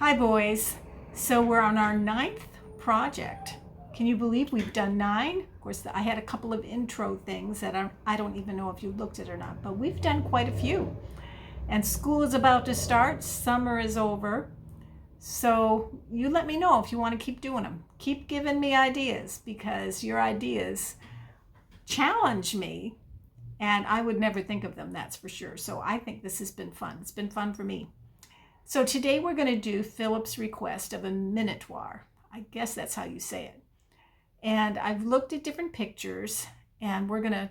Hi boys. So we're on our 9th project. Can you believe we've done 9? Of course, I had a couple of intro things that I don't even know if you looked at or not, but we've done quite a few. And school is about to start. Summer is over. So you let me know if you want to keep doing them. Keep giving me ideas because your ideas challenge me and I would never think of them, that's for sure. So I think this has been fun. It's been fun for me. So today we're going to do Philip's request of a Minotaur. I guess that's how you say it. And I've looked at different pictures, and we're going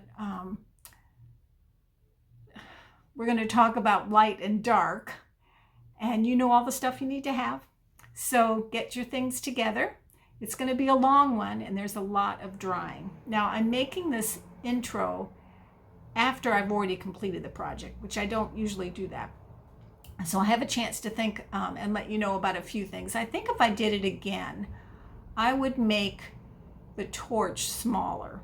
to talk about light and dark, and you know all the stuff you need to have. So get your things together. It's going to be a long one, and there's a lot of drawing. Now I'm making this intro after I've already completed the project, which I don't usually do that. So I have a chance to think and let you know about a few things. I think if I did it again, I would make the torch smaller.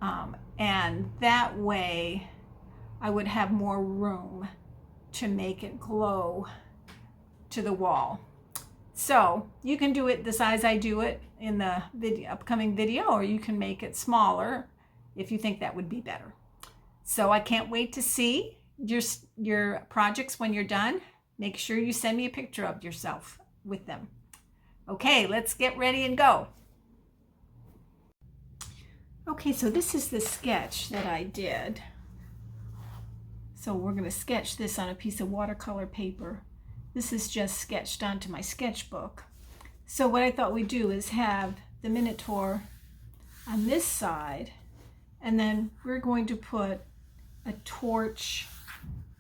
And that way I would have more room to make it glow to the wall. So you can do it the size I do it in the upcoming video, or you can make it smaller if you think that would be better. So I can't wait to see your projects when you're done. Make sure you send me a picture of yourself with them. Okay, let's get ready and go. Okay, so this is the sketch that I did. So we're going to sketch this on a piece of watercolor paper. This is just sketched onto my sketchbook. So what I thought we'd do is have the Minotaur on this side, and then we're going to put a torch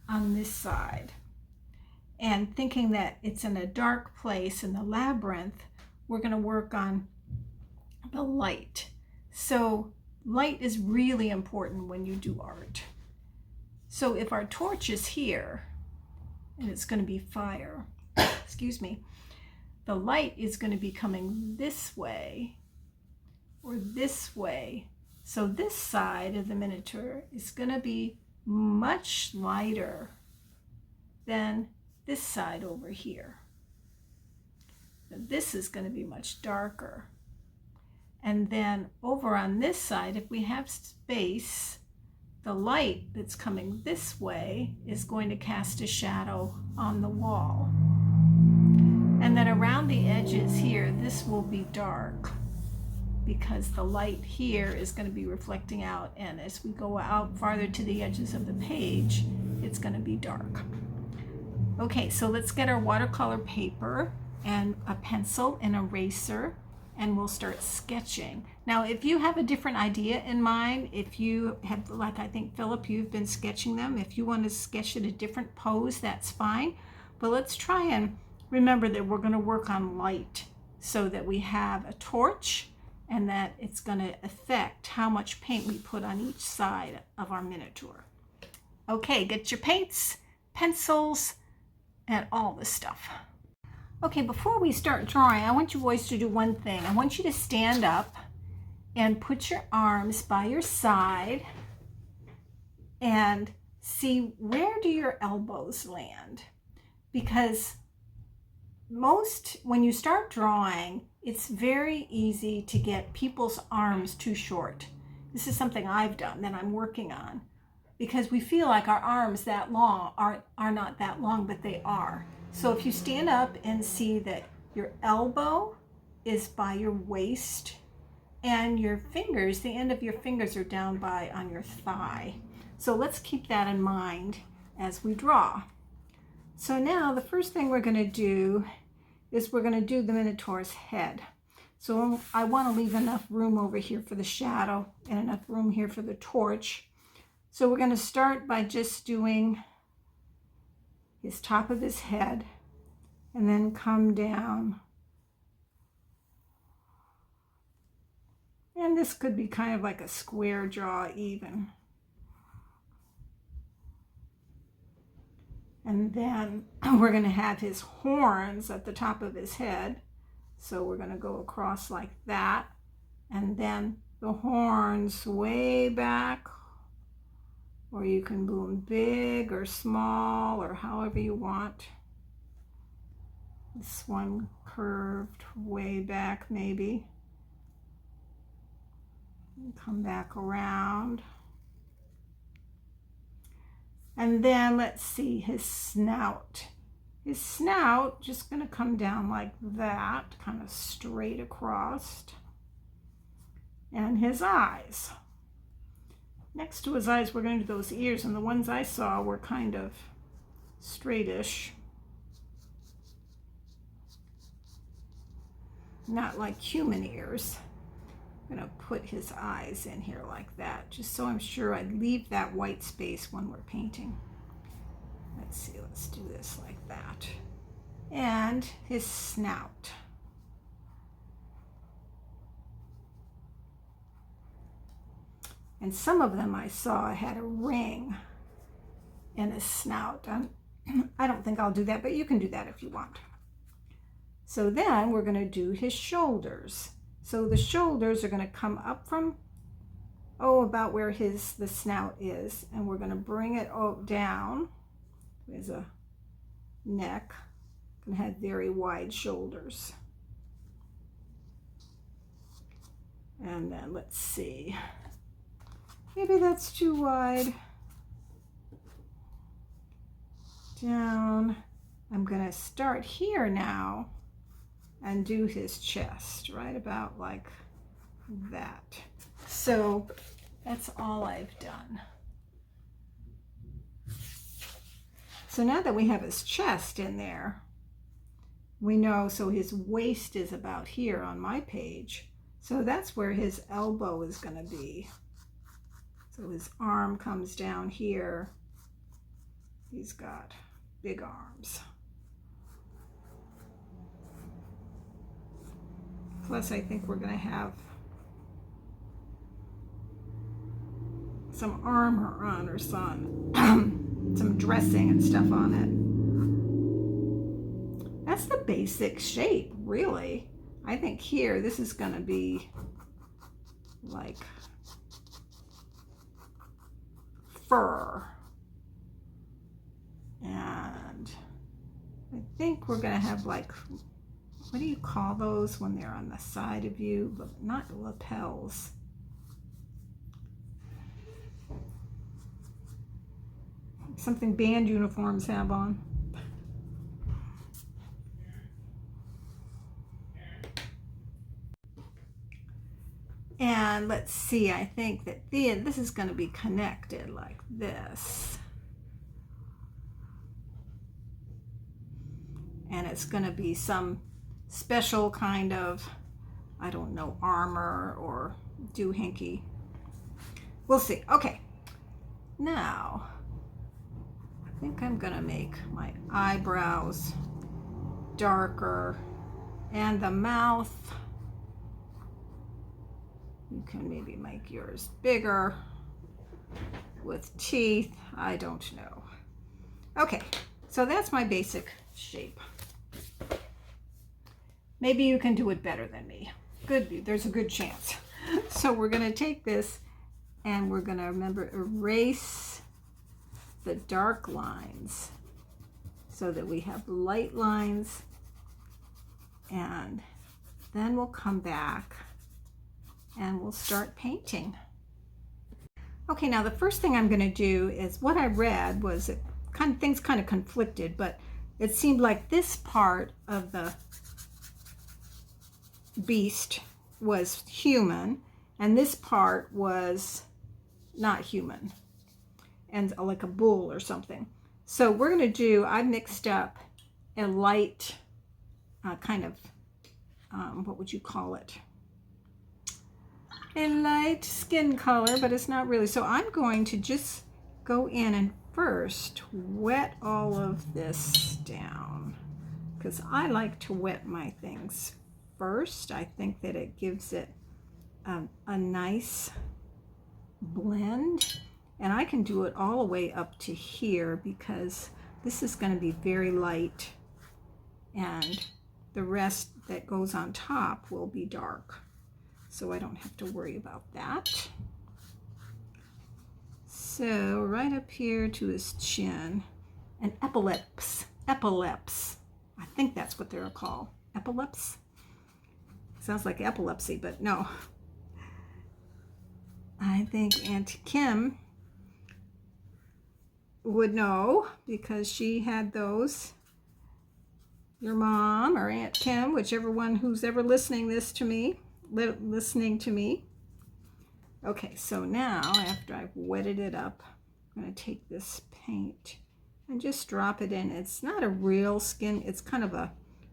on this side. And thinking that it's in a dark place in the labyrinth, we're going to work on the light. So light is really important when you do art. So if our torch is here, and it's going to be fire, excuse me, the light is going to be coming this way or this way. So this side of the Minotaur is going to be much lighter than this side over here. This is going to be much darker. And then over on this side, if we have space, the light that's coming this way is going to cast a shadow on the wall. And then around the edges here, this will be dark, because the light here is going to be reflecting out, and as we go out farther to the edges of the page, it's going to be dark. Okay, so let's get our watercolor paper and a pencil and eraser, and we'll start sketching. Now, if you have a different idea in mind, if you have, like I think Philip, you've been sketching them, if you want to sketch at a different pose, that's fine. But let's try and remember that we're going to work on light so that we have a torch, and that it's going to affect how much paint we put on each side of our Minotaur. Okay, get your paints, pencils, and all this stuff. Okay, before we start drawing, I want you boys to do one thing. I want you to stand up and put your arms by your side and see, where do your elbows land? Because when you start drawing, it's very easy to get people's arms too short. This is something I've done that I'm working on, because we feel like our arms that long are not that long, but they are. So if you stand up and see that your elbow is by your waist and your fingers, the end of your fingers are down on your thigh. So let's keep that in mind as we draw. So now the first thing we're going to do is we're going to do the Minotaur's head. So I want to leave enough room over here for the shadow and enough room here for the torch. So we're going to start by just doing his top of his head and then come down. And this could be kind of like a square jaw even. And then we're going to have his horns at the top of his head. So we're going to go across like that. And then the horns way back, or you can boom big or small or however you want. This one curved way back maybe. And come back around. And then let's see his snout. His snout just going to come down like that, kind of straight across. And his eyes. Next to his eyes, we're going to do those ears, and the ones I saw were kind of straightish. Not like human ears. I'm going to put his eyes in here like that, just so I'm sure I'd leave that white space when we're painting. Let's see, let's do this like that. And his snout. And some of them I saw had a ring in his snout. I don't think I'll do that, but you can do that if you want. So then we're going to do his shoulders. So the shoulders are going to come up from, about where the snout is, and we're going to bring it down. There's a neck. Going to have very wide shoulders. And then let's see. Maybe that's too wide. Down. I'm going to start here now and do his chest right about like that. So that's all I've done. So now that we have his chest in there, we know, so his waist is about here on my page. So that's where his elbow is going to be. So his arm comes down here. He's got big arms. Plus, I think we're going to have some armor on or some dressing and stuff on it. That's the basic shape, really. I think here, this is going to be like fur. And I think we're going to have like, what do you call those when they're on the side of you? Not lapels. Something band uniforms have on. And let's see, I think that this is going to be connected like this. And it's going to be some special kind of, I don't know, armor or doohickey. We'll see. Okay. Now, I think I'm going to make my eyebrows darker and the mouth. You can maybe make yours bigger with teeth. I don't know. Okay, so that's my basic shape. Maybe you can do it better than me. Good, there's a good chance. So we're going to take this and we're going to erase the dark lines so that we have light lines, and then we'll come back and we'll start painting. Okay, now the first thing I'm going to do is, what I read was things kind of conflicted, but it seemed like this part of the beast was human and this part was not human, and like a bull or something. So we're going to do, I mixed up a light kind of, what would you call it? A light skin color, but it's not really. So I'm going to just go in and first wet all of this down, because I like to wet my things first. I think that it gives it a nice blend, and I can do it all the way up to here because this is going to be very light and the rest that goes on top will be dark. So I don't have to worry about that. So right up here to his chin, and epaulets. I think that's what they're called. Epileps? Sounds like epilepsy, but no. I think Aunt Kim would know because she had those. Your mom or Aunt Kim, whichever one who's ever listening to me. Okay, so now after I've wetted it up, I'm going to take this paint and just drop it in. It's not a real skin, it's kind of a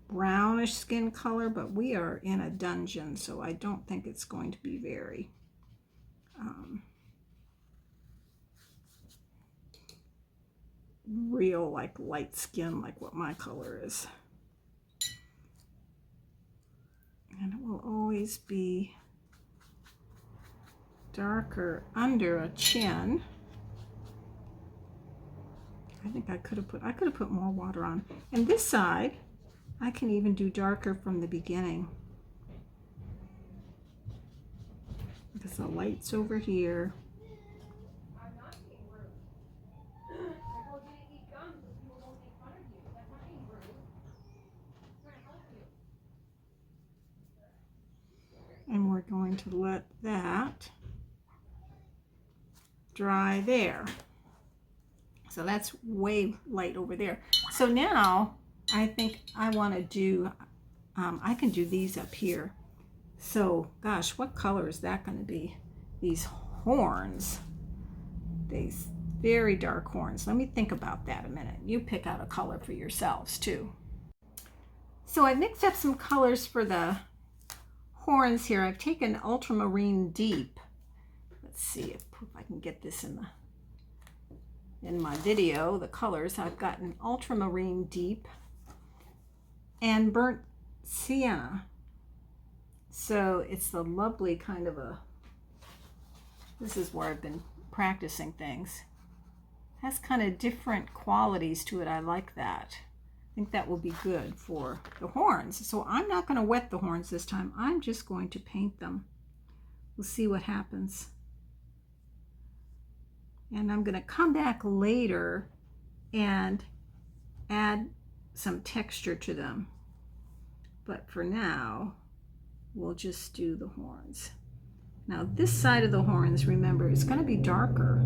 brownish skin color, but we are in a dungeon, so I don't think it's going to be very real, like light skin, like what my color is. And it will always be darker under a chin. I think I could have put more water on. And this side, I can even do darker from the beginning. Because the light's over here. And we're going to let that dry there. So that's way light over there. So now I think I want to do, I can do these up here. So gosh, what color is that going to be? These horns, these very dark horns. Let me think about that a minute. You pick out a color for yourselves too. So I mixed up some colors for the horns here. I've taken ultramarine deep. Let's see if I can get this in my video, the colors. I've got an ultramarine deep and burnt sienna. So it's the lovely kind of this is where I've been practicing things. It has kind of different qualities to it. I like that. I think that will be good for the horns. So I'm not going to wet the horns this time. I'm just going to paint them. We'll see what happens. And I'm going to come back later and add some texture to them. But for now, we'll just do the horns. Now this side of the horns, remember, it's going to be darker.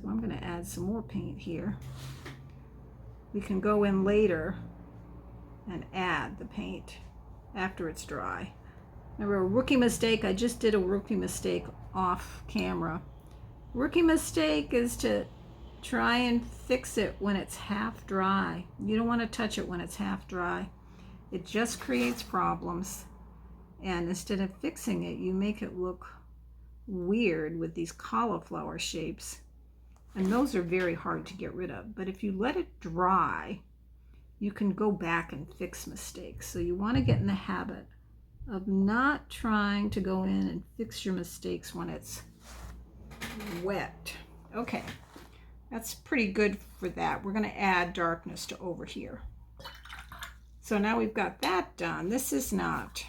So I'm going to add some more paint here. We can go in later and add the paint after it's dry. Remember, a rookie mistake, I just did a rookie mistake off camera. Rookie mistake is to try and fix it when it's half dry. You don't want to touch it when it's half dry. It just creates problems. And instead of fixing it, you make it look weird with these cauliflower shapes. And those are very hard to get rid of. But if you let it dry, you can go back and fix mistakes. So you want to get in the habit of not trying to go in and fix your mistakes when it's wet. Okay, that's pretty good for that. We're going to add darkness to over here. So now we've got that done. This is not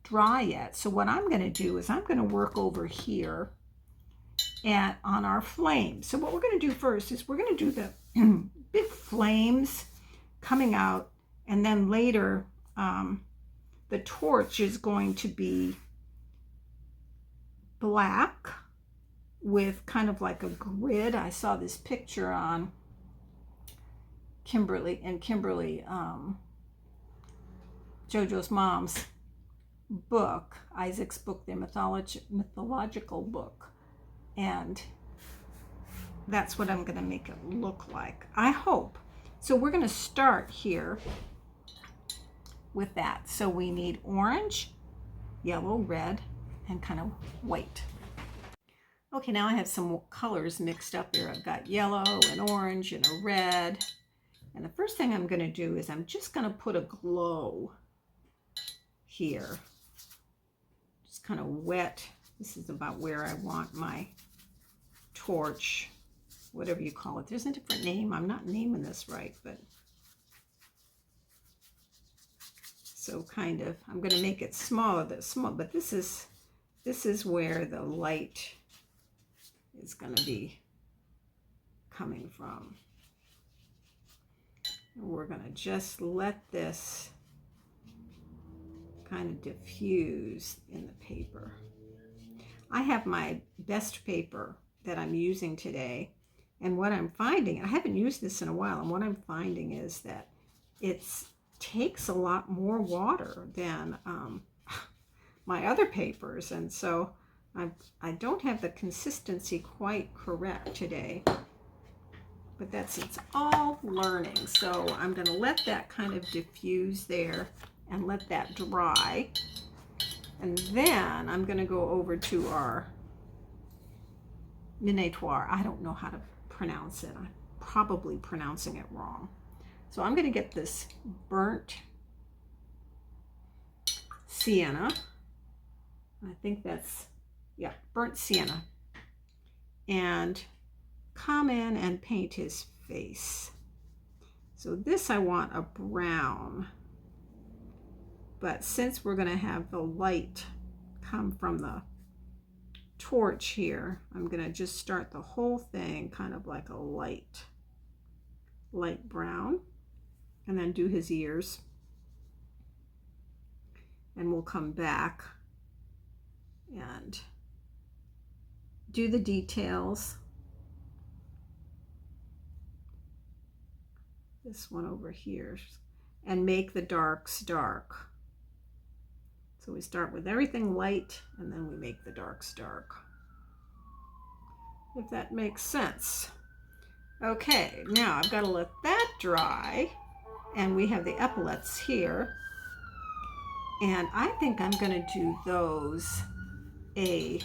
dry yet. So what I'm going to do is I'm going to work over here and on our flames. So what we're going to do first is we're going to do the big flames coming out, and then later the torch is going to be black with kind of like a grid. I saw this picture on Kimberly JoJo's mom's book, Isaac's book, their mythological book, and that's what I'm going to make it look like, I hope. So we're going to start here with that. So we need orange, yellow, red, and kind of white. Okay, now I have some colors mixed up here. I've got yellow and orange and a red. And the first thing I'm going to do is I'm just going to put a glow here. Just kind of wet. This is about where I want my torch, whatever you call it. There's a different name. I'm not naming this right, but so kind of, I'm going to make it smaller, but this is where the light is going to be coming from. We're going to just let this kind of diffuse in the paper. I have my best paper that I'm using today, and what I'm finding, I haven't used this in a while, and what I'm finding is that it takes a lot more water than my other papers, and so I don't have the consistency quite correct today, but it's all learning. So I'm going to let that kind of diffuse there and let that dry, and then I'm going to go over to our Minotaur. I don't know how to pronounce it. I'm probably pronouncing it wrong. So I'm going to get this burnt sienna. I think that's, yeah, burnt sienna. And come in and paint his face. So this I want a brown. But since we're going to have the light come from the torch here, I'm going to just start the whole thing kind of like a light brown, and then do his ears, and we'll come back and do the details. This one over here, and make the darks dark. So we start with everything light, and then we make the darks dark, if that makes sense. Okay, now I've got to let that dry, and we have the epaulets here, and I think I'm going to do those a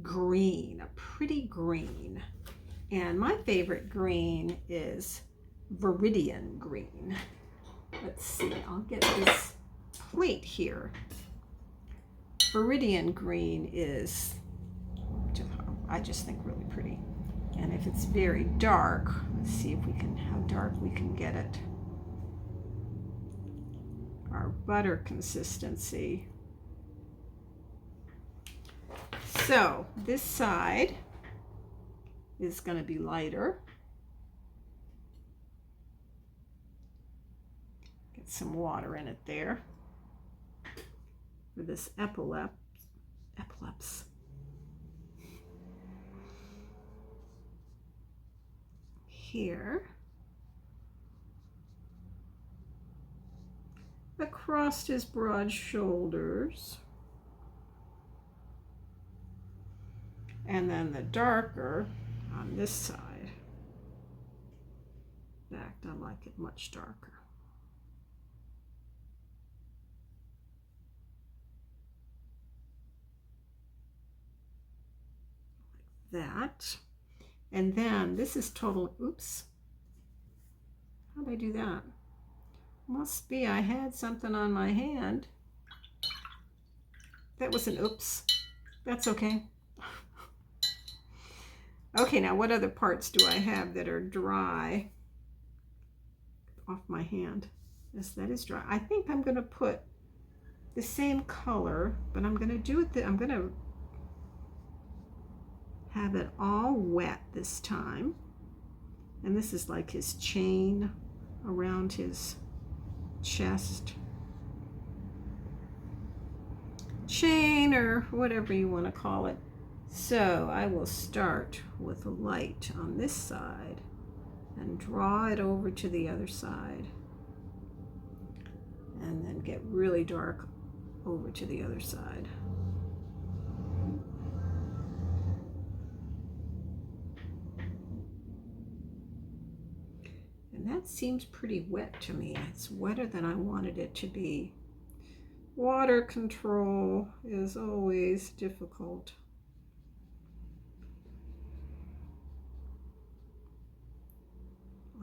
green, a pretty green, and my favorite green is Viridian green. Let's see, I'll get this plate here. Viridian green is, I just think, really pretty. And if it's very dark, let's see if we can, how dark we can get it. Our butter consistency. So this side is going to be lighter. Get some water in it there for this epaulets. Here, across his broad shoulders, and then the darker on this side. In fact, I like it much darker. Like that. And then this is total, oops, how did I do that? Must be I had something on my hand. That was an oops. That's okay. Okay, now what other parts do I have that are dry? Off my hand. Yes, that is dry. I think I'm going to put the same color, but I'm going to do it, I'm going to have it all wet this time. And this is like his chain around his chest. Chain, or whatever you want to call it. So I will start with a light on this side and draw it over to the other side. And then get really dark over to the other side. And that seems pretty wet to me. It's wetter than I wanted it to be. Water control is always difficult.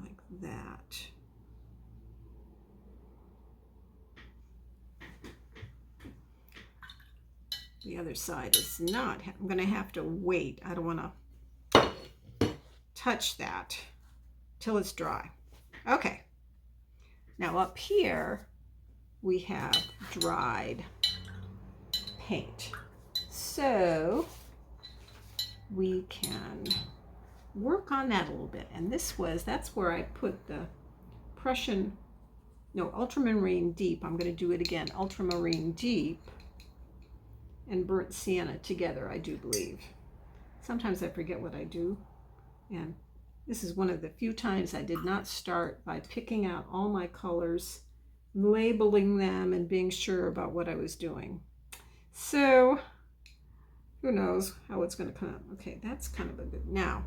Like that. The other side is not. I'm going to have to wait. I don't want to touch that till it's dry. Okay. Now up here we have dried paint. So we can work on that a little bit. And that's where I put the ultramarine deep. I'm going to do it again. Ultramarine deep and burnt sienna together, I do believe. Sometimes I forget what I do. And this is one of the few times I did not start by picking out all my colors, labeling them, and being sure about what I was doing. So who knows how it's going to come out. Okay, that's kind of a good. Now,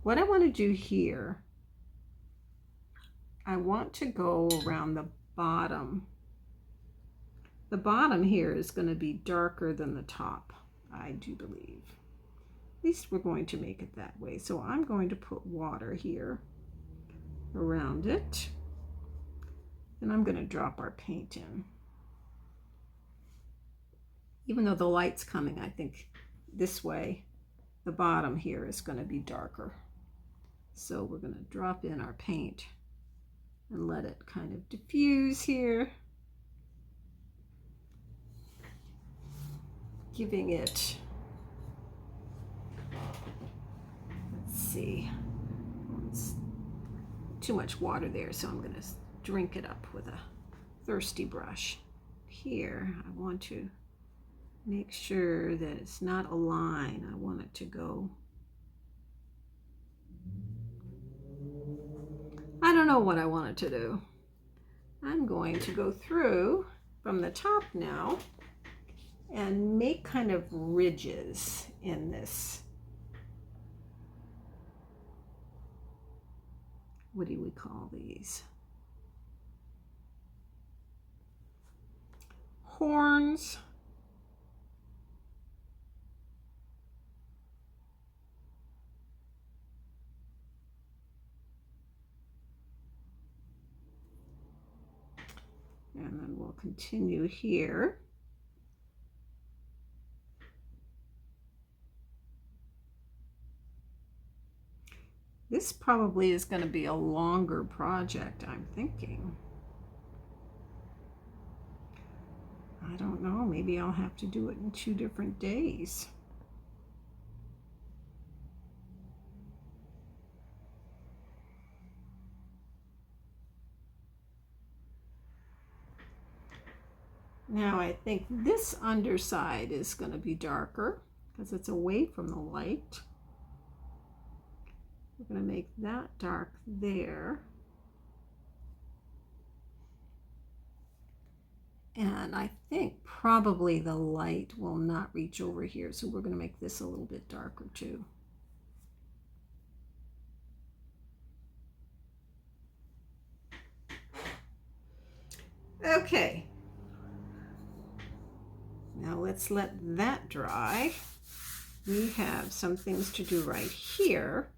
what I want to do here, I want to go around the bottom. The bottom here is going to be darker than the top, I do believe. At least we're going to make it that way. So I'm going to put water here around it. And I'm going to drop our paint in. Even though the light's coming, I think this way, the bottom here is going to be darker. So we're going to drop in our paint and let it kind of diffuse here, giving it, let's see, it's too much water there, so I'm going to drink it up with a thirsty brush. Here, I want to make sure that it's not a line. I want it to go, I don't know what I want it to do. I'm going to go through from the top now and make kind of ridges in this. What do we call these? Horns. And then we'll continue here. This probably is going to be a longer project, I'm thinking. I don't know, maybe I'll have to do it in 2 different days. Now I think this underside is going to be darker because it's away from the light. We're going to make that dark there. And I think probably the light will not reach over here, so we're going to make this a little bit darker too. Okay. Now let's let that dry. We have some things to do right here.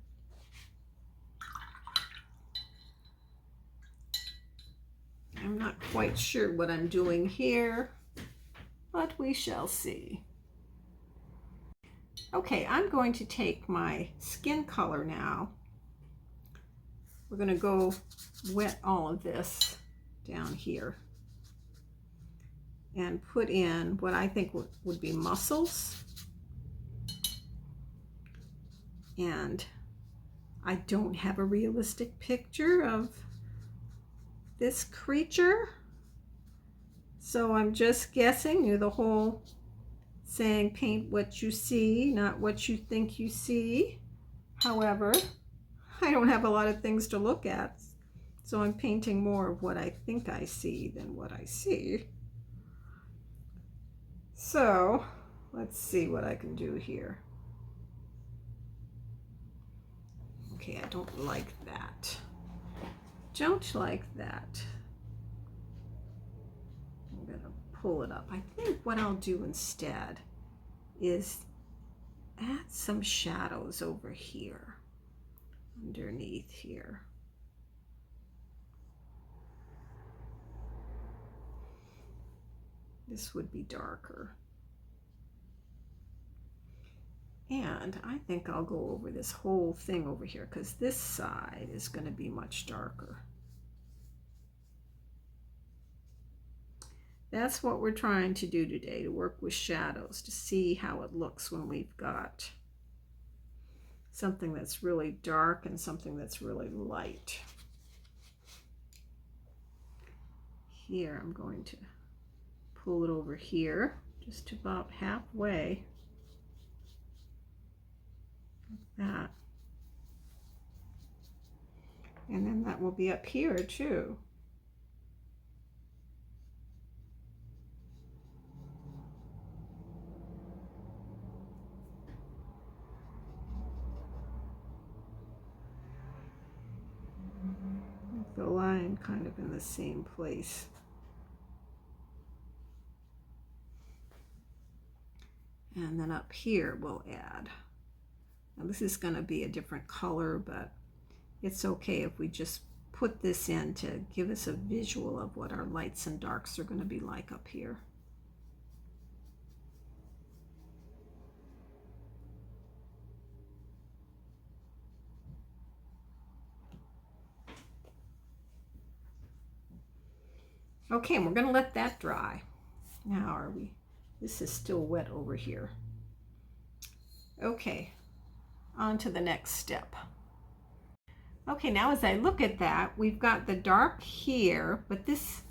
I'm not quite sure what I'm doing here, but we shall see. Okay, I'm going to take my skin color now. We're going to go wet all of this down here and put in what I think would be muscles. And I don't have a realistic picture of this creature, so I'm just guessing. You know, the whole saying, paint what you see, not what you think you see. However, I don't have a lot of things to look at, so I'm painting more of what I think I see than what I see. So let's see what I can do here. Okay, I don't like that. Don't like that. I'm gonna pull it up. I think what I'll do instead is add some shadows over here, underneath here. This would be darker. And I think I'll go over this whole thing over here because this side is going to be much darker. That's what we're trying to do today, to work with shadows, to see how it looks when we've got something that's really dark and something that's really light. Here I'm going to pull it over here, just about halfway, like that. And then that will be up here too. The line kind of in the same place. And then up here we'll add. Now this is going to be a different color, but it's okay if we just put this in to give us a visual of what our lights and darks are going to be like up here. Okay, and we're going to let that dry. Now this is still wet over here. Okay, on to the next step. Okay, now as I look at that, we've got the dark here, but this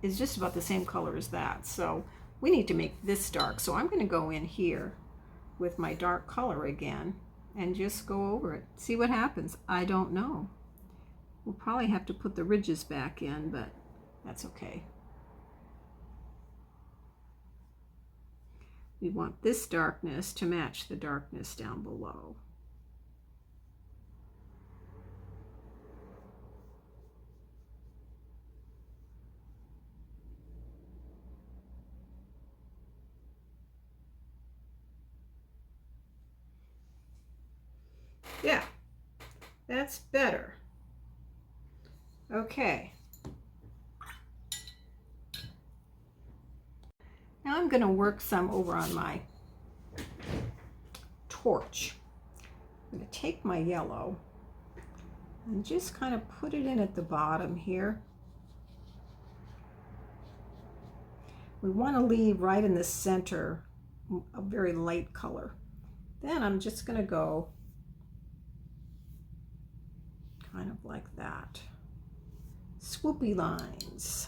is just about the same color as that. So we need to make this dark. So I'm going to go in here with my dark color again and just go over it. See what happens. I don't know. We'll probably have to put the ridges back in, but that's okay. We want this darkness to match the darkness down below. Yeah, that's better. Okay. Now I'm going to work some over on my torch. I'm going to take my yellow and just kind of put it in at the bottom here. We want to leave right in the center a very light color. Then I'm just going to go kind of like that. Swoopy lines.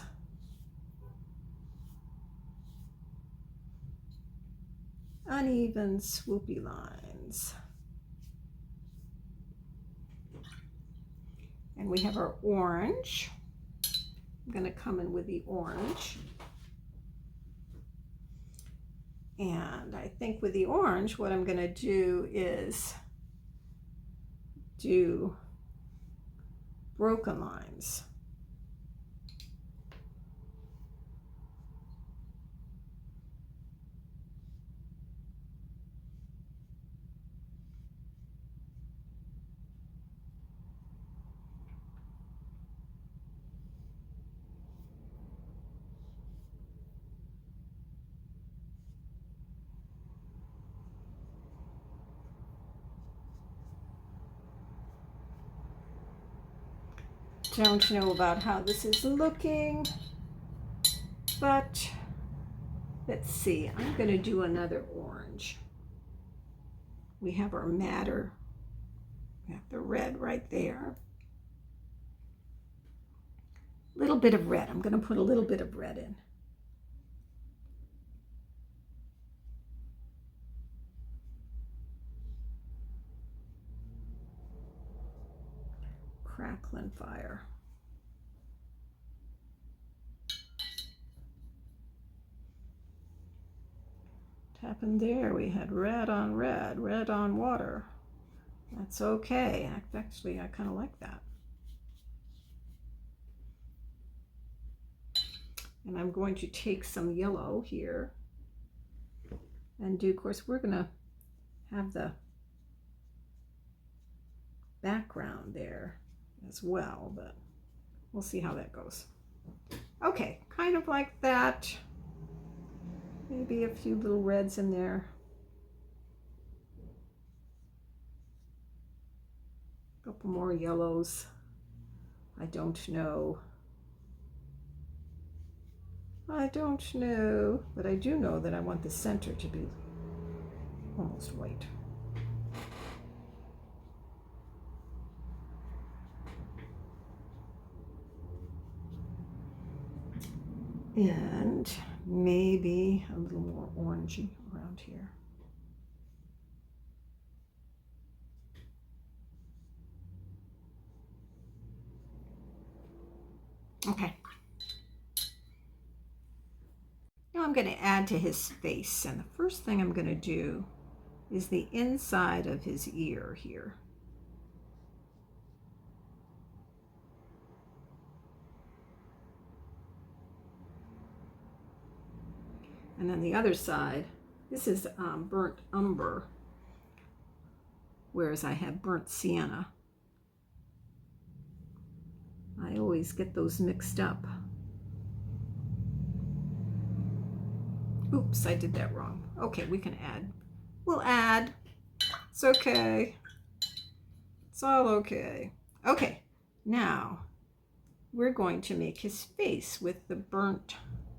Uneven swoopy lines. And we have our orange. I'm going to come in with the orange. And I think with the orange, what I'm going to do is do broken lines. Don't know about how this is looking, but let's see. I'm going to do another orange. We have our madder. We have the red right there. A little bit of red. I'm going to put a little bit of red in. Crackling fire. What happened there? We had red on red, red on water. That's okay. Actually, I kind of like that. And I'm going to take some yellow here and do, of course, we're going to have the background there as well, but we'll see how that goes. Okay, kind of like that. Maybe a few little reds in there. A couple more yellows. I don't know. I don't know, but I do know that I want the center to be almost white. And maybe a little more orangey around here. Okay. Now I'm going to add to his face, and the first thing I'm going to do is the inside of his ear here. And then the other side, this is burnt umber, whereas I have burnt sienna. I always get those mixed up. Oops, I did that wrong. Okay, we can add. We'll add. It's okay. It's all okay. Okay, now we're going to make his face with the burnt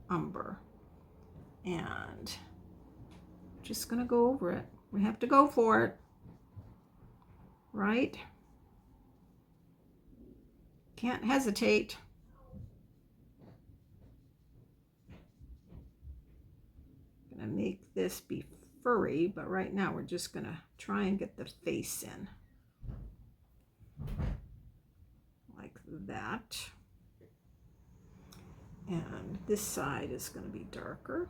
umber. And just gonna go over it. We have to go for it, right? Can't hesitate. Gonna make this be furry, but right now we're just gonna try and get the face in. Like that. And this side is gonna be darker.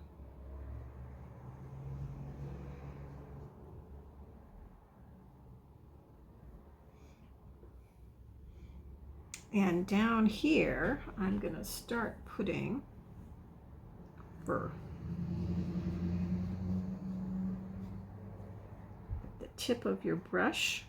And down here, I'm going to start putting fur. At the tip of your brush.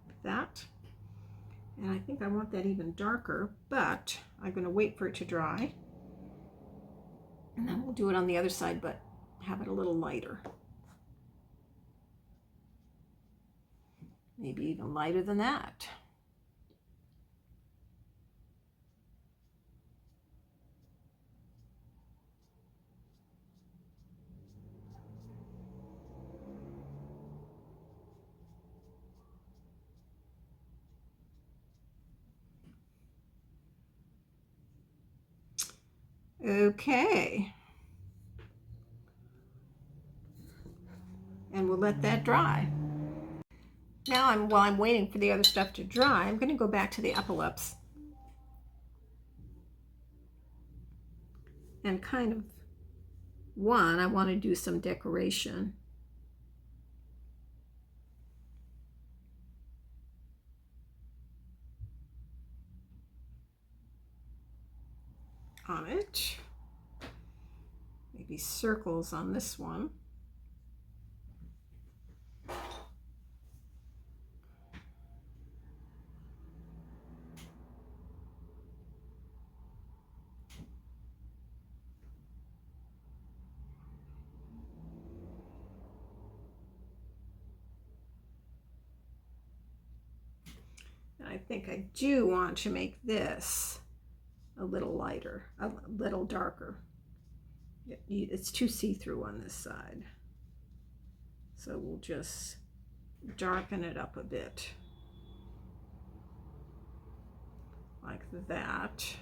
Like that. And I think I want that even darker, but I'm going to wait for it to dry. And then we'll do it on the other side, but have it a little lighter. Maybe even lighter than that. Okay. And we'll let that dry. Now, while I'm waiting for the other stuff to dry, I'm going to go back to the epaulets and kind of, I want to do some decoration. On it. Maybe circles on this one. And I think I do want to make this a little lighter, a little darker. It's too see-through on this side. So we'll just darken it up a bit. Like that.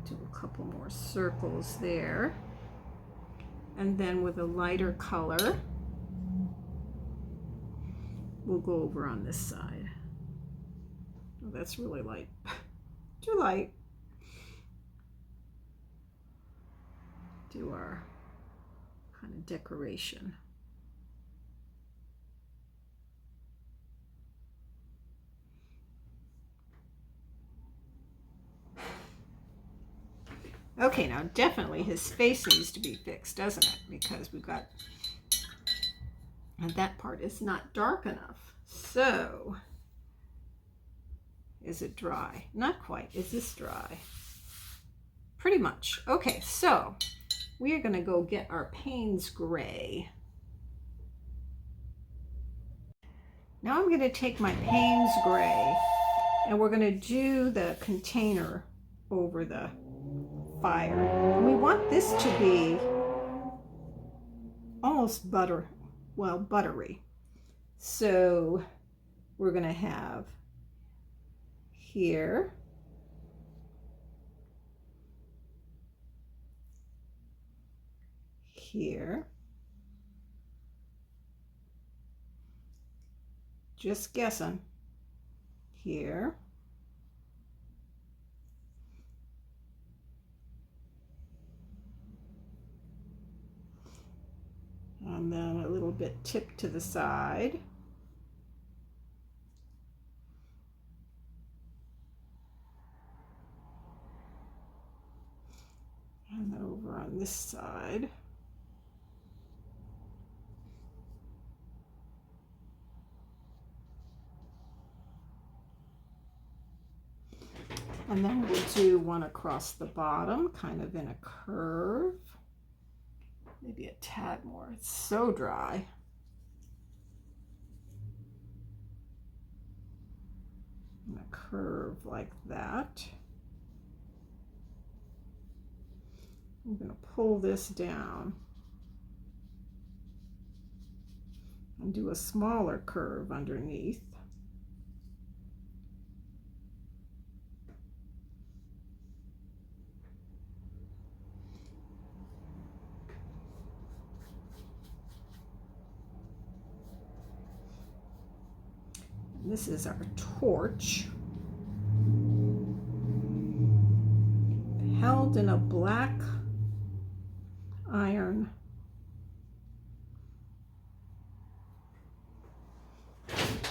Do a couple more circles there. And then with a lighter color, we'll go over on this side. Oh, that's really light. Too light. Do our kind of decoration. Okay, now definitely his face needs to be fixed, doesn't it? Because we've got, and that part is not dark enough. So, is it dry? Not quite. Is this dry? Pretty much. Okay, so we are going to go get our Payne's Gray. Now I'm going to take my Payne's Gray and we're going to do the container over the fire. And we want this to be almost buttery. So we're going to have here, here, just guessing, here, and then a little bit tipped to the side. And then over on this side. And then we'll do one across the bottom, kind of in a curve. Maybe a tad more. It's so dry. And a curve like that. I'm going to pull this down and do a smaller curve underneath. This is our torch, held in a black iron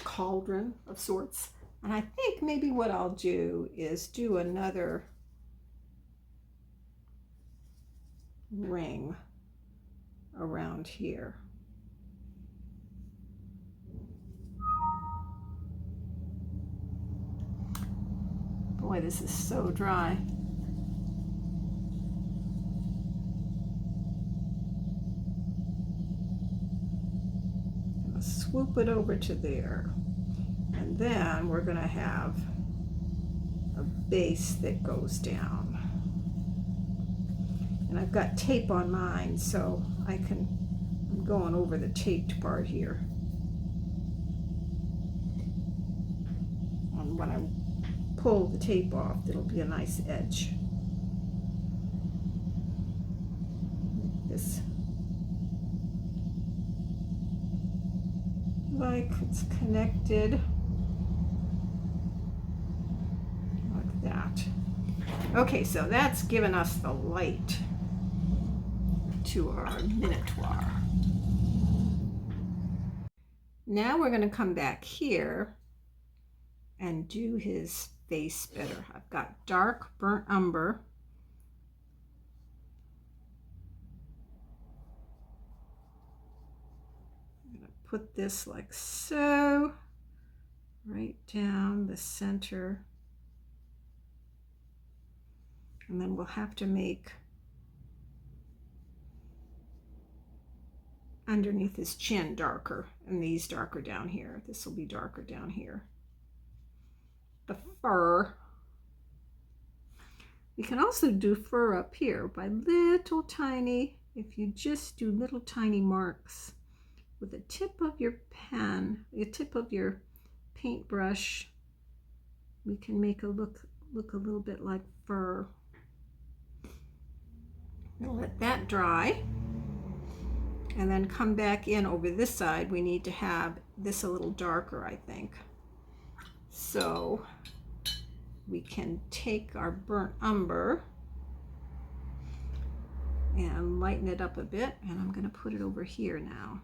cauldron of sorts. And I think maybe what I'll do is do another ring around here. Boy, this is so dry. I'm gonna swoop it over to there. And then we're gonna have a base that goes down. And I've got tape on mine, so I'm going over the taped part here. And when I pull the tape off, it'll be a nice edge. This, like it's connected, like that. Okay, so that's given us the light to our Minotaur. Now we're going to come back here and do his face better. I've got dark burnt umber. I'm going to put this like so, right down the center. And then we'll have to make underneath his chin darker, and these darker down here. This will be darker down here. The fur. We can also do fur up here by little tiny, if you just do little tiny marks with the tip of your pen, the tip of your paintbrush, we can make a look a little bit like fur. We'll let that dry and then come back in over this side. We need to have this a little darker, I think. So we can take our burnt umber and lighten it up a bit, and I'm going to put it over here now.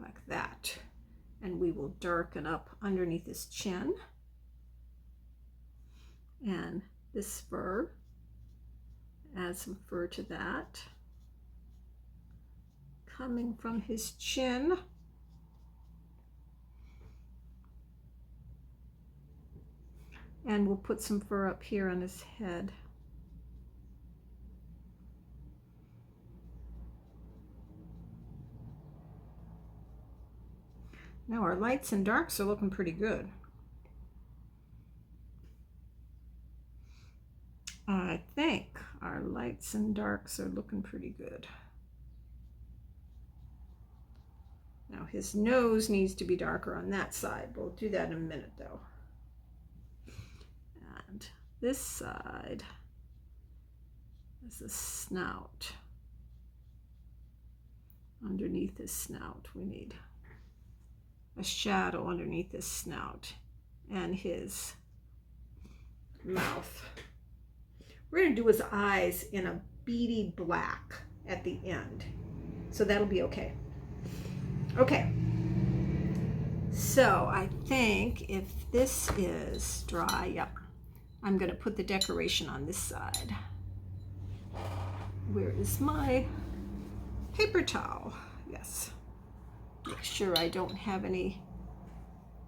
Like that. And we will darken up underneath his chin. And this fur, add some fur to that. Coming from his chin. And we'll put some fur up here on his head. Now our lights and darks are looking pretty good. I think our lights and darks are looking pretty good. Now his nose needs to be darker on that side. We'll do that in a minute though. And this side is the snout. Underneath his snout, we need a shadow underneath his snout and his mouth. We're going to do his eyes in a beady black at the end, so that'll be okay. Okay, so I think if this is dry, yep, I'm going to put the decoration on this side. Where is my paper towel? Yes. Make sure I don't have any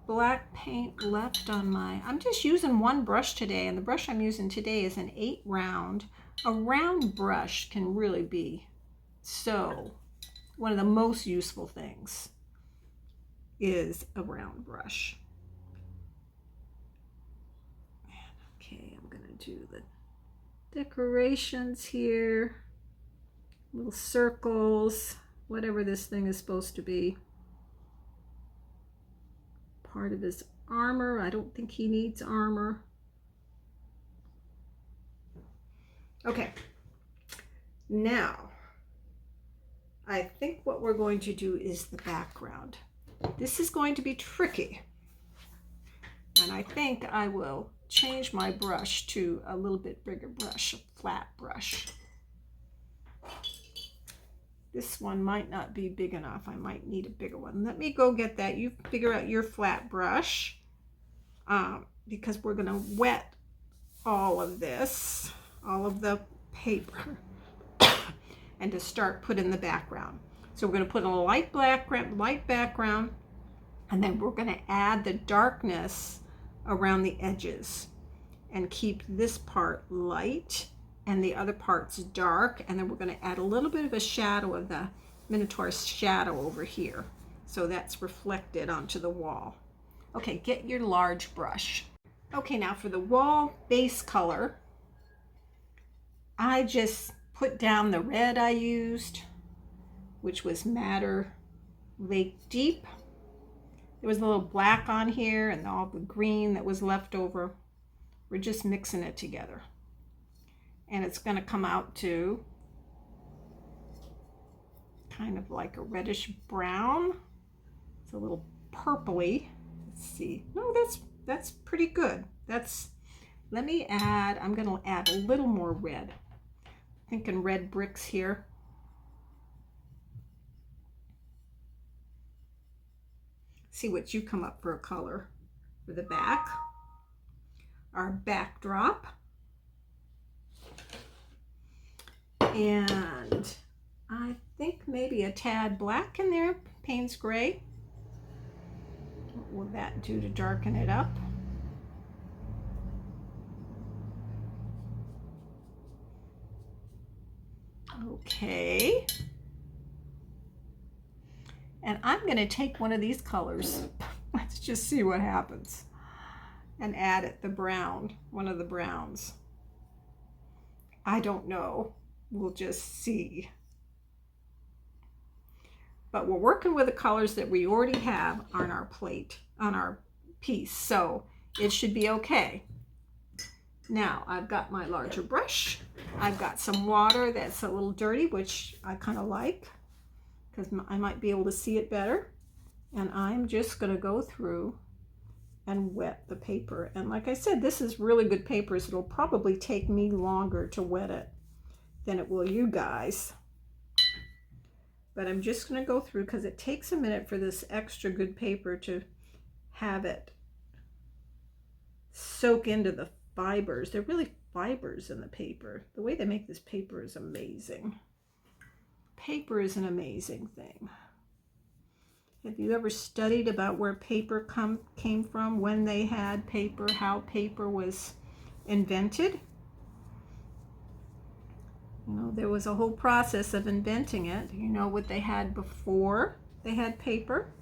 black paint left on my, I'm just using one brush today, and the brush I'm using today is an 8 round. A round brush can really be so, one of the most useful things is a round brush. Okay, I'm gonna do the decorations here, little circles, whatever this thing is supposed to be. Part of his armor. I don't think he needs armor. Okay, now I think what we're going to do is the background. This is going to be tricky, and I think I will change my brush to a little bit bigger brush, a flat brush. This one might not be big enough. I might need a bigger one. Let me go get that. You figure out your flat brush, because we're going to wet all of this, all of the paper, and to start putting the background. So we're going to put a light background, and then we're going to add the darkness around the edges and keep this part light and the other part's dark, and then we're going to add a little bit of a shadow of the Minotaur's shadow over here, so that's reflected onto the wall. Okay, get your large brush. Okay, now for the wall base color, I just put down the red I used, which was Madder Lake Deep. There was a little black on here and all the green that was left over. We're just mixing it together. And it's going to come out to kind of like a reddish brown. It's a little purpley. Let's see. No, that's pretty good. Let me add, I'm going to add a little more red. Thinking red bricks here. See what you come up for a color for the back. Our backdrop. And I think maybe a tad black in there, Payne's Gray. What will that do to darken it up? Okay. And I'm going to take one of these colors. Let's just see what happens. And add it, the brown, one of the browns. I don't know. We'll just see. But we're working with the colors that we already have on our plate, on our piece, so it should be okay. Now I've got my larger brush. I've got some water that's a little dirty, which I kind of like because I might be able to see it better. And I'm just going to go through and wet the paper. And like I said, this is really good paper, so it'll probably take me longer to wet it than it will you guys. But I'm just going to go through because it takes a minute for this extra good paper to have it soak into the fibers. They're really fibers in the paper. The way they make this paper is amazing. Paper is an amazing thing. Have you ever studied about where paper came from, when they had paper, how paper was invented? You know, there was a whole process of inventing it. You know what they had before they had paper?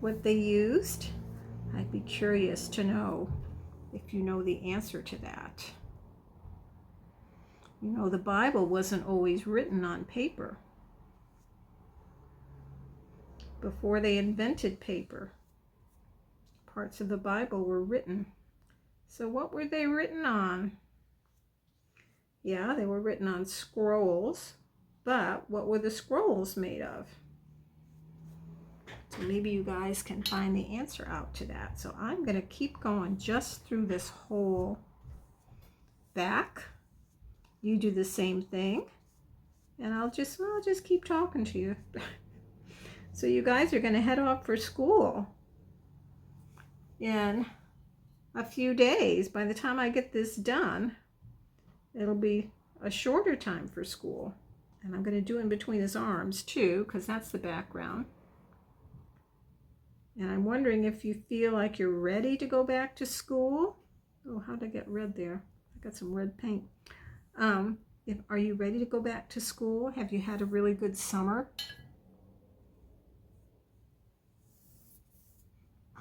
what they used? I'd be curious to know if you know the answer to that. You know, the Bible wasn't always written on paper. Before they invented paper, parts of the Bible were written. So what were they written on? Yeah, they were written on scrolls, but what were the scrolls made of? So maybe you guys can find the answer out to that. So I'm going to keep going just through this whole back. You do the same thing, and I'll just keep talking to you. So you guys are going to head off for school in a few days. By the time I get this done, it'll be a shorter time for school. And I'm going to do in between his arms too, because that's the background. And I'm wondering if you feel like you're ready to go back to school. Oh, how'd I get red there? I got some red paint. Are you ready to go back to school? Have you had a really good summer?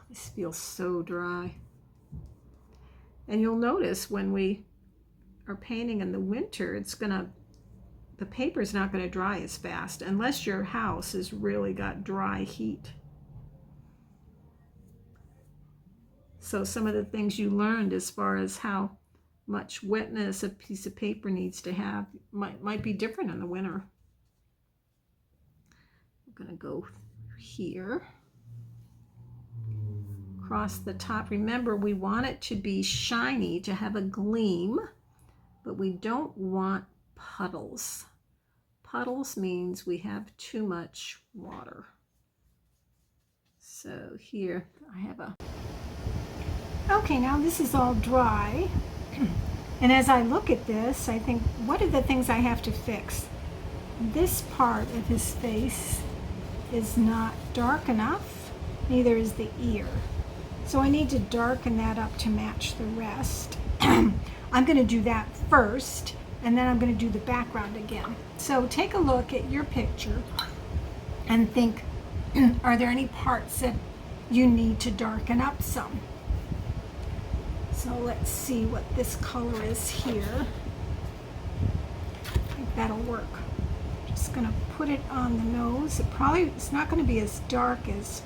This feels so dry. And you'll notice when we are painting in the winter, the paper's not going to dry as fast unless your house has really got dry heat. So some of the things you learned as far as how much wetness a piece of paper needs to have might be different in the winter. I'm going to go here, across the top. Remember, we want it to be shiny, to have a gleam, but we don't want puddles. Puddles means we have too much water. So here I have a... Okay, now this is all dry. And as I look at this, I think, what are the things I have to fix? This part of his face is not dark enough, neither is the ear. So I need to darken that up to match the rest. I'm going to do that first, and then I'm going to do the background again. So take a look at your picture and think, are there any parts that you need to darken up some? So let's see what this color is here. I think that'll work. Just going to put it on the nose. It's not going to be as dark as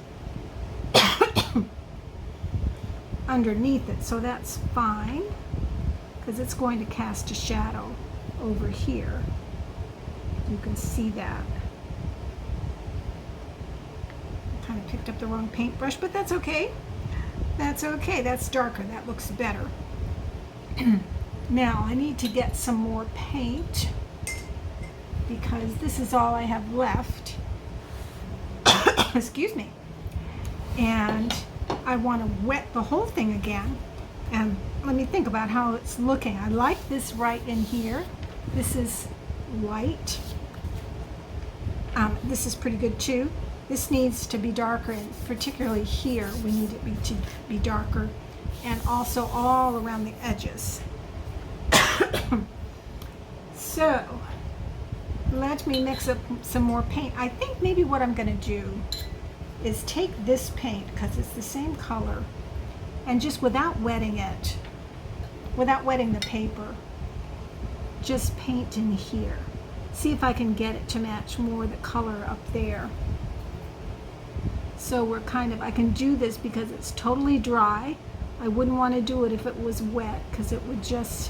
underneath it, so that's fine, because it's going to cast a shadow over here. You can see that. I kind of picked up the wrong paintbrush, but that's okay. That's okay. That's darker. That looks better. Now I need to get some more paint because this is all I have left. Excuse me. And I want to wet the whole thing again. And let me think about how it's looking. I like this right in here. This is white. This is pretty good too. This needs to be darker, and particularly here we need it to be darker, and also all around the edges. So let me mix up some more paint. I think maybe what I'm going to do is take this paint, because it's the same color, and just without wetting it, without wetting the paper, just paint in here. See if I can get it to match more the color up there. So we're I can do this because it's totally dry. I wouldn't want to do it if it was wet, because it would just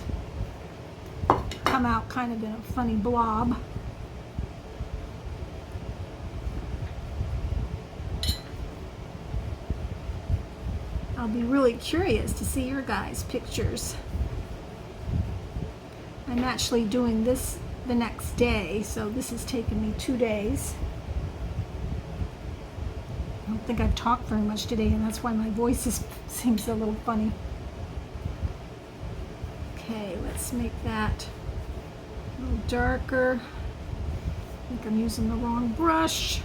come out kind of in a funny blob. I'll be really curious to see your guys' pictures. I'm actually doing this the next day, so this has taken me 2 days. I don't think I've talked very much today, and that's why my voice seems a little funny. Okay, let's make that a little darker. I think I'm using the wrong brush.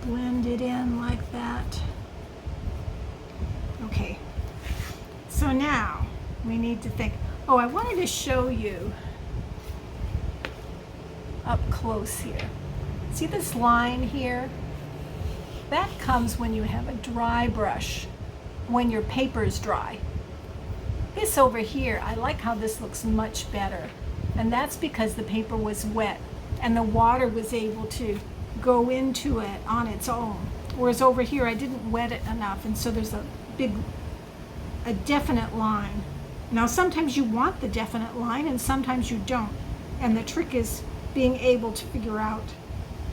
Blend it in like that. Okay, so now we need to think. Oh, I wanted to show you up close here. See this line here? That comes when you have a dry brush, when your paper is dry. This over here, I like how this looks much better. And that's because the paper was wet and the water was able to go into it on its own. Whereas over here, I didn't wet it enough, and so there's a definite line. Now, sometimes you want the definite line and sometimes you don't. And the trick is being able to figure out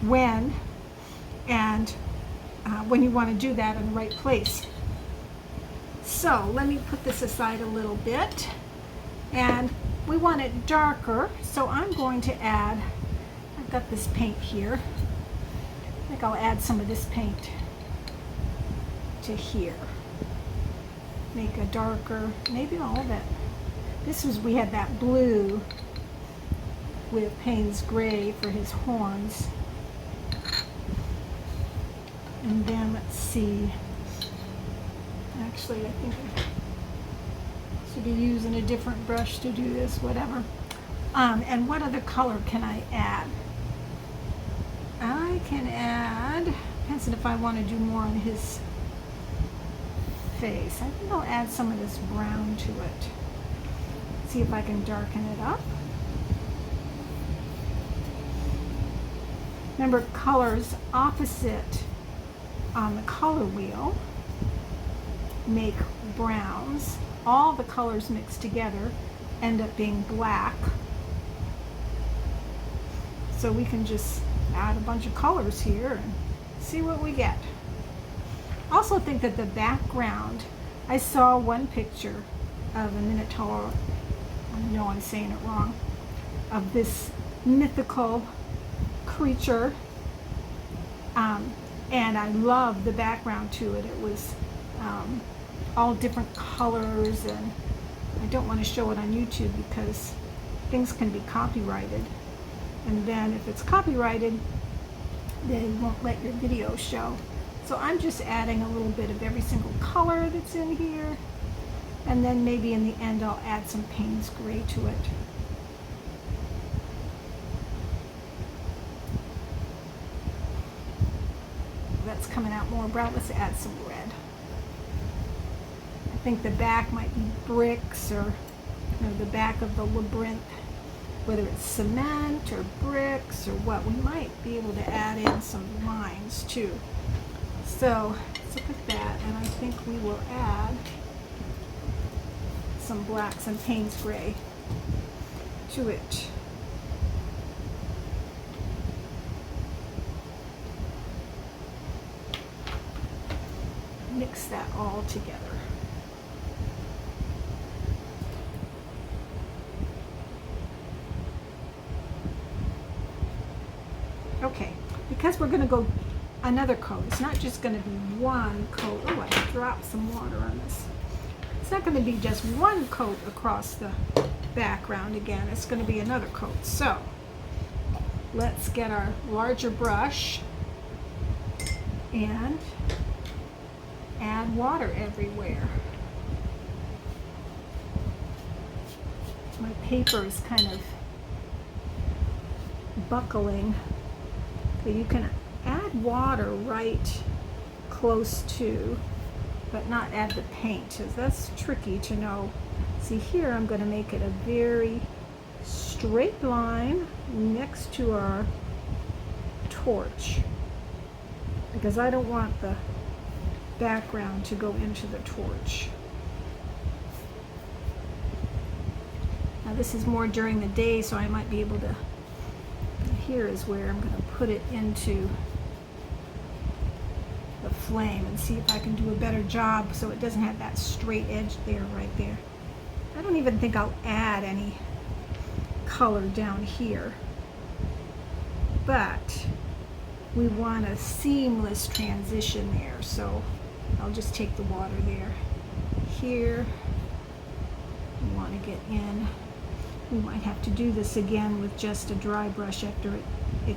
when and when you want to do that in the right place. So let me put this aside a little bit, and we want it darker, so I'm going to add, I've got this paint here, I think I'll add some of this paint to here, make a darker, maybe all of it. This was, we had that blue with Payne's gray for his horns, and then let's see. Actually, I think I should be using a different brush to do this, whatever. And what other color can I add? I can add, depends on if I want to do more on his face. I think I'll add some of this brown to it. See if I can darken it up. Remember, colors opposite on the color wheel make browns. All the colors mixed together end up being black. So we can just add a bunch of colors here and see what we get. Also think that the background, I saw one picture of a Minotaur, I know I'm saying it wrong, of this mythical creature, and I loved the background to it. It was all different colors, and I don't want to show it on YouTube because things can be copyrighted, and then if it's copyrighted they won't let your video show. So I'm just adding a little bit of every single color that's in here, and then maybe in the end I'll add some Payne's gray to it. That's coming out more brown. Let's add some red. I think the back might be bricks, or the back of the labyrinth, whether it's cement or bricks or what. We might be able to add in some lines too. So let's look at that, and I think we will add some blacks and Payne's gray to it. Mix that all together. Okay, because we're going to go another coat, it's not just going to be one coat. Oh, I dropped some water on this. It's not going to be just one coat across the background again. It's going to be another coat. So let's get our larger brush and add water everywhere. My paper is kind of buckling. Okay, you can add water right close to, but not add the paint. That's tricky to know. See here, I'm going to make it a very straight line next to our torch, because I don't want the background to go into the torch. Now this is more during the day, so I might be able to, here is where I'm going to put it into the flame and see if I can do a better job so it doesn't have that straight edge there, right there. I don't even think I'll add any color down here, but we want a seamless transition there, so I'll just take the water there. Here, we want to get in. We might have to do this again with just a dry brush after the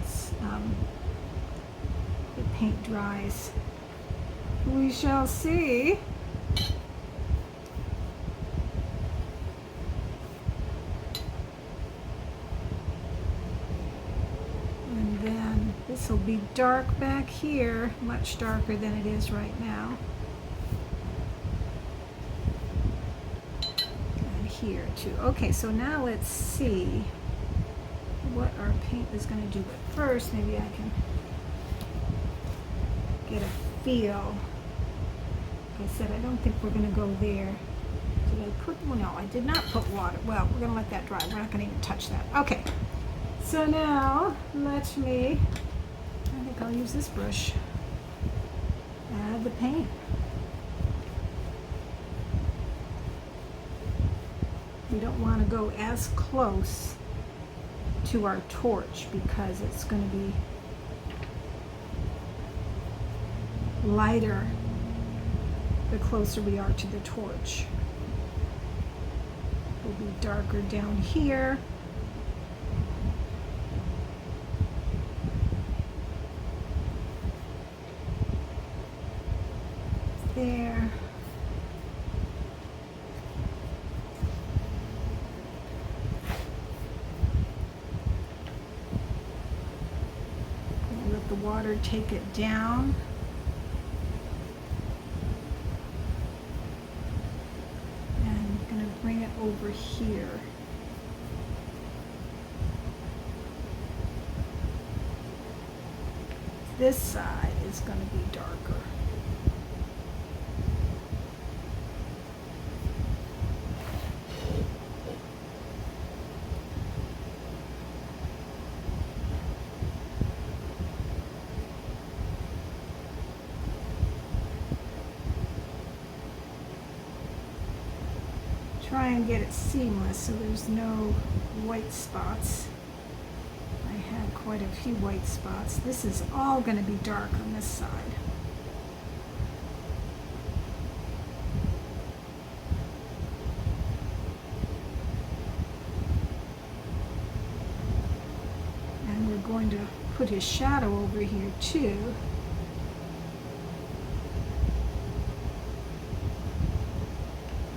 paint dries. We shall see. And then This will be dark back here, much darker than it is right now. And here too. Okay, so now let's see what our paint is going to do. But first, maybe I can get a feel. Like I said, I don't think we're going to go there. Did I put, well, no, I did not put water. Well, we're going to let that dry. We're not going to even touch that. Okay, so now let me, I think I'll use this brush, add the paint. We don't want to go as close to our torch because it's going to be lighter the closer we are to the torch. It will be darker down here. There. Let the water take it down. Bring it over here. This side is going to be darker. Try and get it seamless so there's no white spots. I had quite a few white spots. This is all going to be dark on this side. And we're going to put his shadow over here too.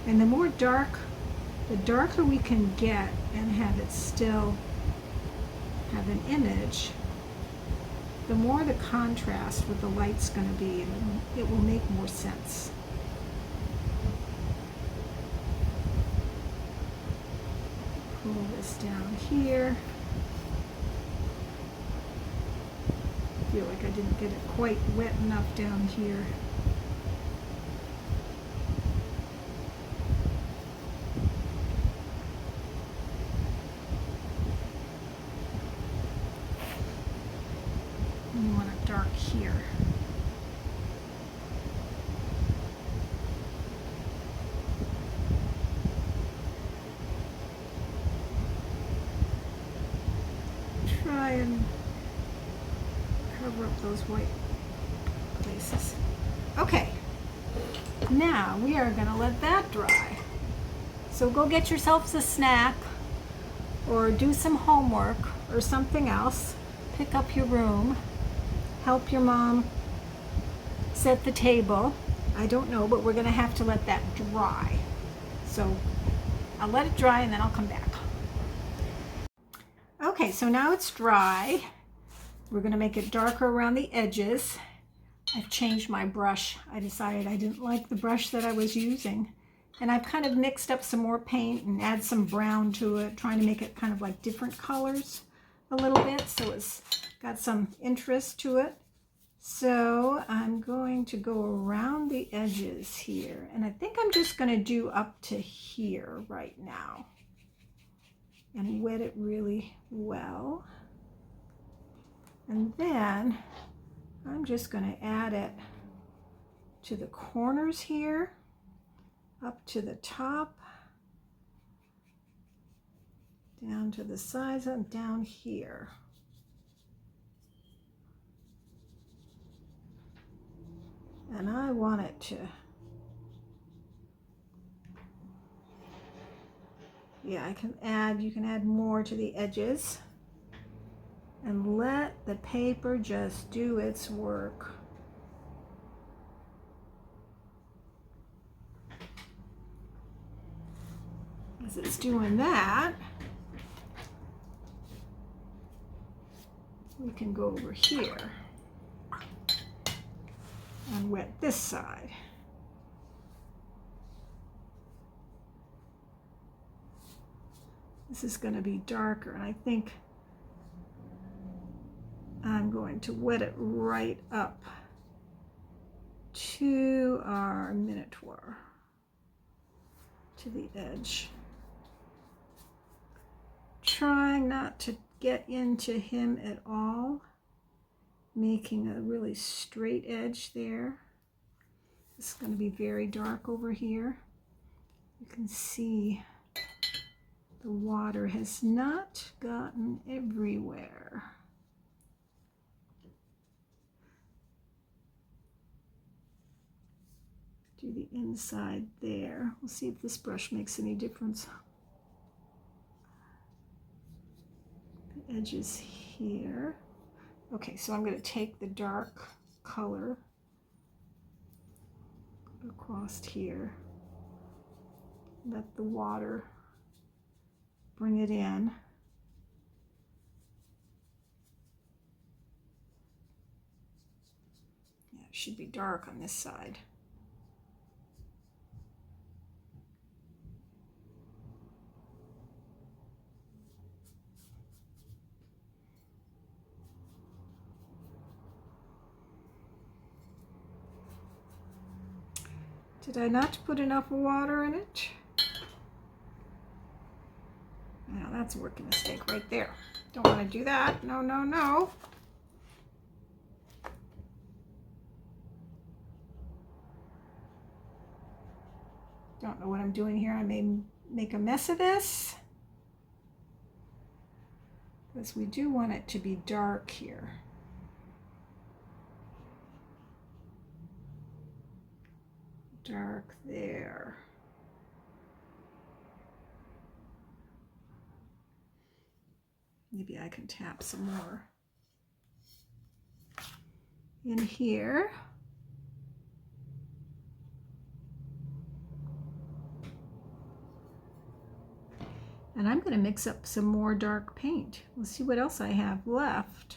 And the more dark, the darker we can get and have it still have an image, the more the contrast with the light's going to be, and it will make more sense. Pull this down here. I feel like I didn't get it quite wet enough down here. Here. Try and cover up those white places. Okay, now we are going to let that dry. So go get yourselves a snack or do some homework or something else. Pick up your room. Help your mom set the table. I don't know, but we're going to have to let that dry. So I'll let it dry and then I'll come back. Okay, so now it's dry. We're going to make it darker around the edges. I've changed my brush. I decided I didn't like the brush that I was using. And I've kind of mixed up some more paint and add some brown to it, trying to make it kind of like different colors a little bit, so it's got some interest to it. So I'm going to go around the edges here, and I think I'm just going to do up to here right now and wet it really well. And then I'm just going to add it to the corners here, up to the top, down to the sides, and down here. And I want it to, yeah, you can add more to the edges and let the paper just do its work. As it's doing that, we can go over here and wet this side. This is going to be darker, and I think I'm going to wet it right up to our Minotaur, to the edge. Trying not to get into him at all, making a really straight edge there. This is going to be very dark over here. You can see the water has not gotten everywhere. Do the inside there. We'll see if this brush makes any difference. The edges here. Okay, so I'm going to take the dark color across here. Let the water bring it in. Yeah, it should be dark on this side. Did I not put enough water in it? Now that's a rookie mistake right there. Don't want to do that. No, no, no. Don't know what I'm doing here. I may make a mess of this, because we do want it to be dark here. Dark there. Maybe I can tap some more in here. And I'm going to mix up some more dark paint. We'll see what else I have left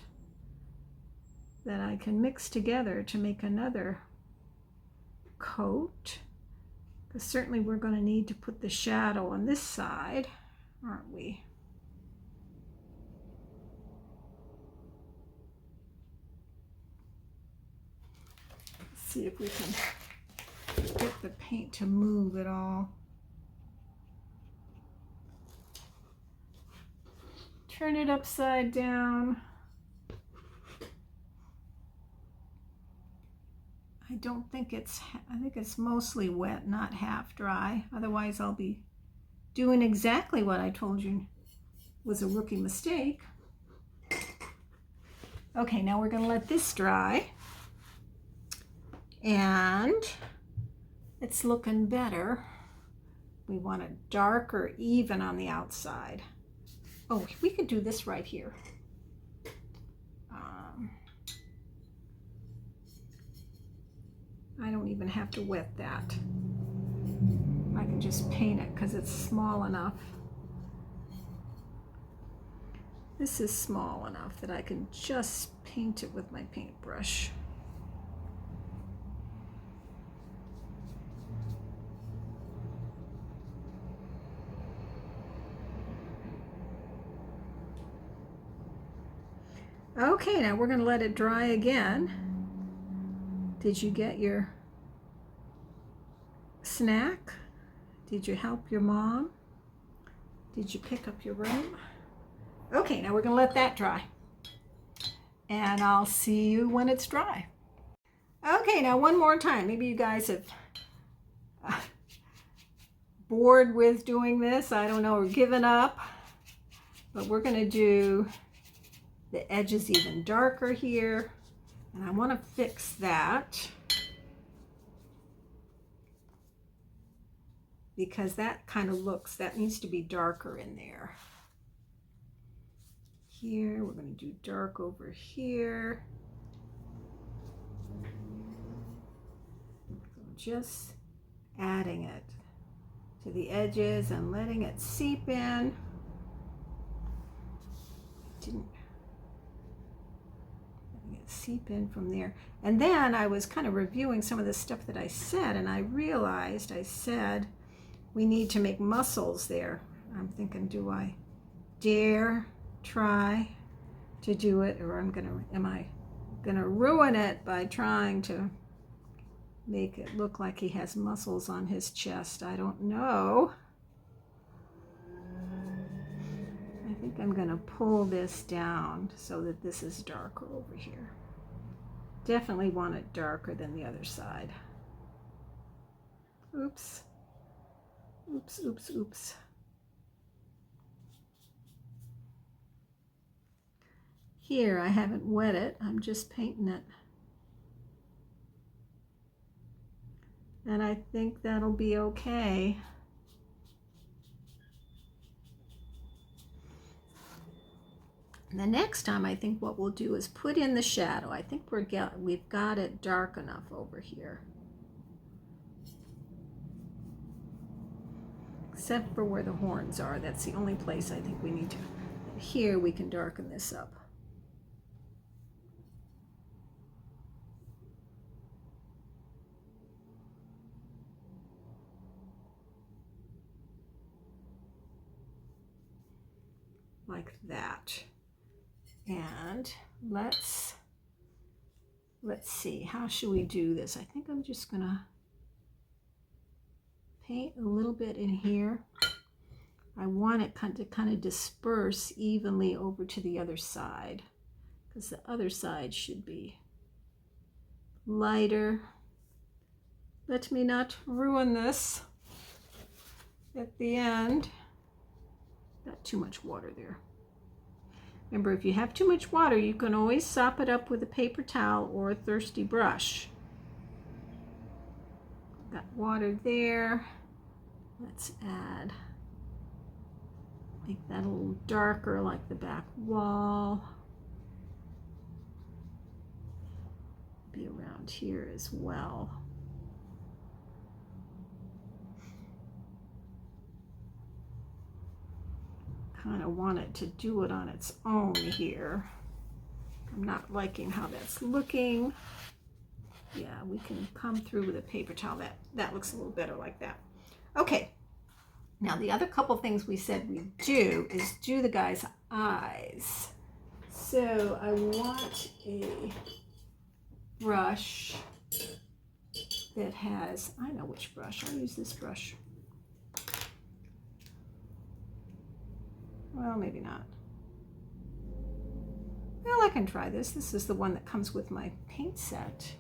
that I can mix together to make another coat. Because certainly we're going to need to put the shadow on this side, aren't we? Let's see if we can get the paint to move at all. Turn it upside down. I don't think I think it's mostly wet, not half dry. Otherwise I'll be doing exactly what I told you was a rookie mistake. Okay, now we're going to let this dry. And it's looking better. We want it darker, even on the outside. Oh, we could do this right here. I don't even have to wet that. I can just paint it because it's small enough. This is small enough that I can just paint it with my paintbrush. Okay, now we're going to let it dry again. Did you get your snack? Did you help your mom? Did you pick up your room? Okay, now we're going to let that dry. And I'll see you when it's dry. Okay, now one more time. Maybe you guys have bored with doing this. I don't know, or given up. But we're going to do the edges even darker here, and I want to fix that because that kind of looks, that needs to be darker in there. Here, we're going to do dark over here. So just adding it to the edges and letting it seep in. seep in from there. And then I was kind of reviewing some of the stuff that I said, and I realized I said we need to make muscles there. I'm thinking, do I dare try to do it, or am I gonna ruin it by trying to make it look like he has muscles on his chest? I don't know. I think I'm gonna pull this down so that this is darker over here. Definitely want it darker than the other side. Oops. Oops, oops, oops. Here, I haven't wet it. I'm just painting it. And I think that'll be okay. And the next time, I think what we'll do is put in the shadow. I think we've got it dark enough over here. Except for where the horns are. That's the only place I think we need to. Here, we can darken this up. Like that. And let's see, how should we do this? I think I'm just gonna paint a little bit in here. I want it to kind of disperse evenly over to the other side, because the other side should be lighter. Let me not ruin this at the end. Got too much water there. Remember, if you have too much water, you can always sop it up with a paper towel or a thirsty brush. Got water there. Let's add, make that a little darker like the back wall. Be around here as well. Kind of want it to do it on its own here. I'm not liking how that's looking. Yeah, we can come through with a paper towel. That looks a little better like that. Okay, now the other couple things we said we do is do the guy's eyes. So I want a brush that has, I know which brush, I'll use this brush. Well, maybe not. Well, I can try this. This is the one that comes with my paint set.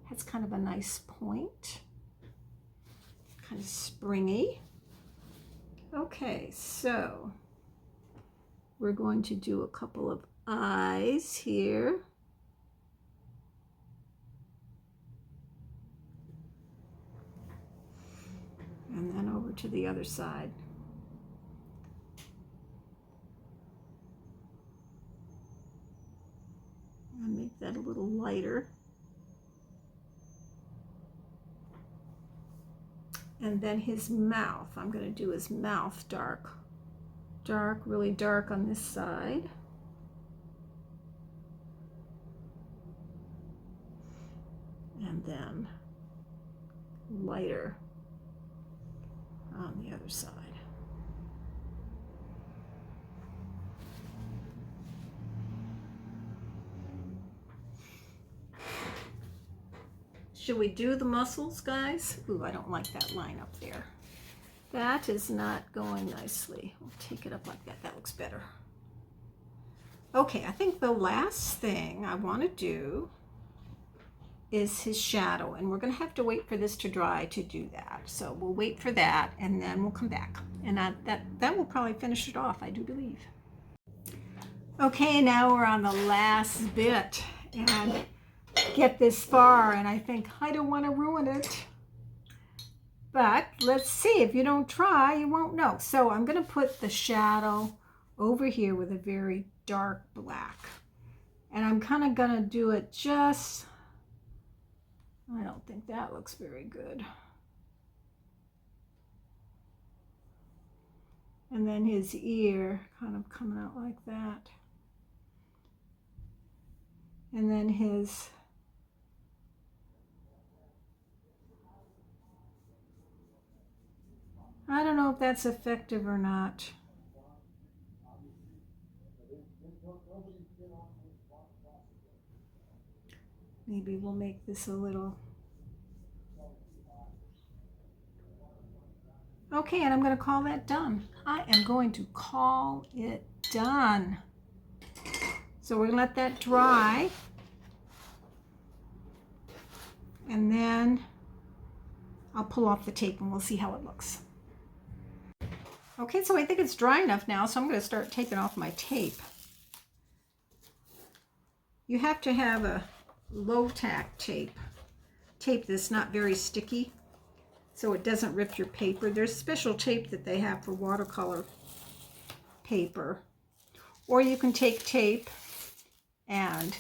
Has kind of a nice point. Kind of springy. Okay, so we're going to do a couple of eyes here. And then over to the other side. And make that a little lighter. And then his mouth, I'm going to do his mouth dark. Dark, really dark on this side. And then lighter on the other side. Should we do the muscles, guys? Ooh, I don't like that line up there. That is not going nicely. We'll take it up like that. That looks better. Okay, I think the last thing I want to do is his shadow, and we're going to have to wait for this to dry to do that. So we'll wait for that, and then we'll come back. And that will probably finish it off, I do believe. Okay, now we're on the last bit, and get this far, and I think I don't want to ruin it. But let's see, if you don't try, you won't know. So I'm going to put the shadow over here with a very dark black. And I'm kind of going to do it just, I don't think that looks very good. And then his ear kind of coming out like that. And then his I don't know if that's effective or not. Maybe we'll make this a little. Okay, and I'm going to call that done. I am going to call it done. So we're going to let that dry. And then I'll pull off the tape and we'll see how it looks. Okay, so I think it's dry enough now, so I'm going to start taking off my tape. You have to have a low tack tape that's not very sticky, so it doesn't rip your paper. There's special tape that they have for watercolor paper. Or you can take tape and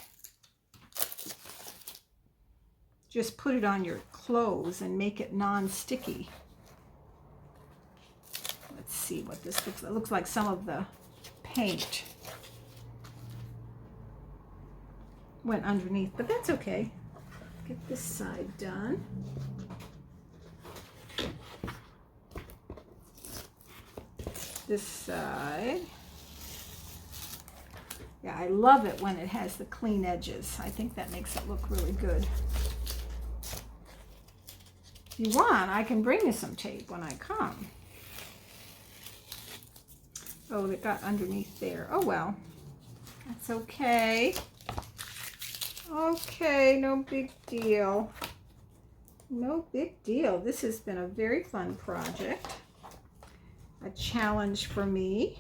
just put it on your clothes and make it non-sticky. Let's see what this looks like. It looks like some of the paint went underneath, but that's okay. Get this side done. This side. Yeah, I love it when it has the clean edges. I think that makes it look really good. If you want, I can bring you some tape when I come. Oh, it got underneath there. Oh well, that's okay. Okay, no big deal. No big deal. This has been a very fun project. A challenge for me.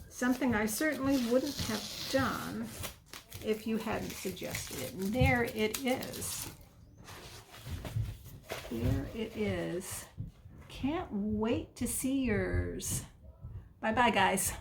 Something I certainly wouldn't have done if you hadn't suggested it. And there it is. There it is. Can't wait to see yours. Bye-bye, guys.